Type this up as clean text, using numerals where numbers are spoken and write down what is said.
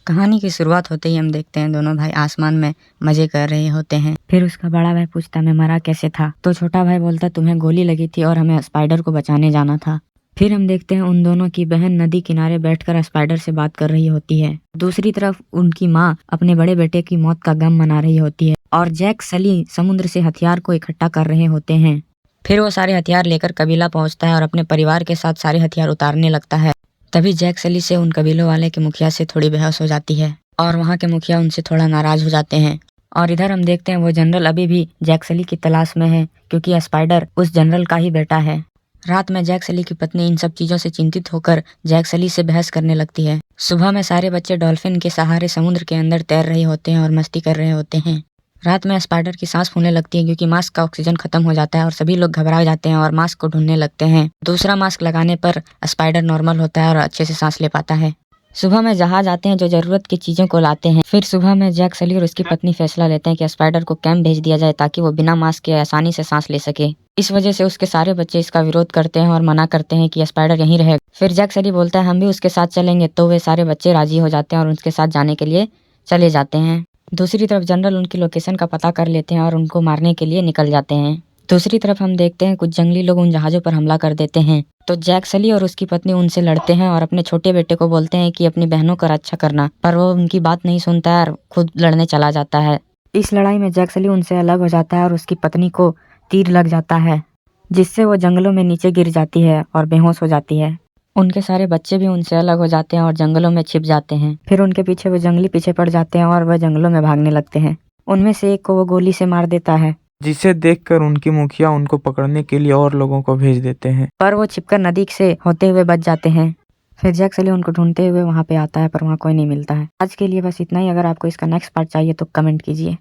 कहानी की शुरुआत होते ही हम देखते हैं दोनों भाई आसमान में मजे कर रहे होते हैं। फिर उसका बड़ा भाई पूछता मैं मरा कैसे था, तो छोटा भाई बोलता तुम्हें गोली लगी थी और हमें स्पाइडर को बचाने जाना था। फिर हम देखते हैं उन दोनों की बहन नदी किनारे बैठकर स्पाइडर से बात कर रही होती है। दूसरी तरफ उनकी माँ अपने बड़े बेटे की मौत का गम मना रही होती है और जैक सली समुद्र से हथियार को इकट्ठा कर रहे होते हैं। फिर वो सारे हथियार लेकर कबीला पहुंचता है और अपने परिवार के साथ सारे हथियार उतारने लगता है। तभी जैक सली से उन कबीलों वाले के मुखिया से थोड़ी बहस हो जाती है और वहाँ के मुखिया उनसे थोड़ा नाराज हो जाते हैं। और इधर हम देखते हैं वो जनरल अभी भी जैक सली की तलाश में है, क्योंकि स्पाइडर उस जनरल का ही बेटा है। रात में जैक सली की पत्नी इन सब चीजों से चिंतित होकर जैक सली से बहस करने लगती है। सुबह में सारे बच्चे डॉल्फिन के सहारे समुद्र के अंदर तैर रहे होते हैं और मस्ती कर रहे होते हैं। रात में स्पाइडर की सांस फूलने लगती है क्योंकि मास्क का ऑक्सीजन खत्म हो जाता है और सभी लोग घबरा जाते हैं और मास्क को ढूंढने लगते हैं। दूसरा मास्क लगाने पर स्पाइडर नॉर्मल होता है और अच्छे से सांस ले पाता है। सुबह में जहाज आते हैं जो जरूरत की चीजों को लाते हैं। फिर सुबह में जैक सली और उसकी पत्नी फैसला लेते हैं कि स्पाइडर को कैंप भेज दिया जाए ताकि वो बिना मास्क के आसानी से सांस ले सके। इस वजह से उसके सारे बच्चे इसका विरोध करते हैं और मना करते हैं कि स्पाइडर यहीं रहेगा। फिर जैक सली बोलता है हम भी उसके साथ चलेंगे, तो वे सारे बच्चे राजी हो जाते हैं और उसके साथ जाने के लिए चले जाते हैं। दूसरी तरफ जनरल उनकी लोकेशन का पता कर लेते हैं और उनको मारने के लिए निकल जाते हैं। दूसरी तरफ हम देखते हैं कुछ जंगली लोग उन जहाजों पर हमला कर देते हैं, तो जैक सली और उसकी पत्नी उनसे लड़ते हैं और अपने छोटे बेटे को बोलते हैं कि अपनी बहनों का रक्षा करना, पर वो उनकी बात नहीं सुनता है और खुद लड़ने चला जाता है। इस लड़ाई में जैक सली उनसे अलग हो जाता है और उसकी पत्नी को तीर लग जाता है, जिससे वो जंगलों में नीचे गिर जाती है और बेहोश हो जाती है। उनके सारे बच्चे भी उनसे अलग हो जाते हैं और जंगलों में छिप जाते हैं। फिर उनके पीछे वो जंगली पीछे पड़ जाते हैं और वह जंगलों में भागने लगते हैं। उनमें से एक को वो गोली से मार देता है, जिसे देखकर उनकी मुखिया उनको पकड़ने के लिए और लोगों को भेज देते हैं, पर वो छिपकर नदी से होते हुए बच जाते हैं। फिर जैक सली उनको ढूंढते हुए वहां पे आता है, पर वहां कोई नहीं मिलता है। आज के लिए बस इतना ही। अगर आपको इसका नेक्स्ट पार्ट चाहिए तो कमेंट कीजिए।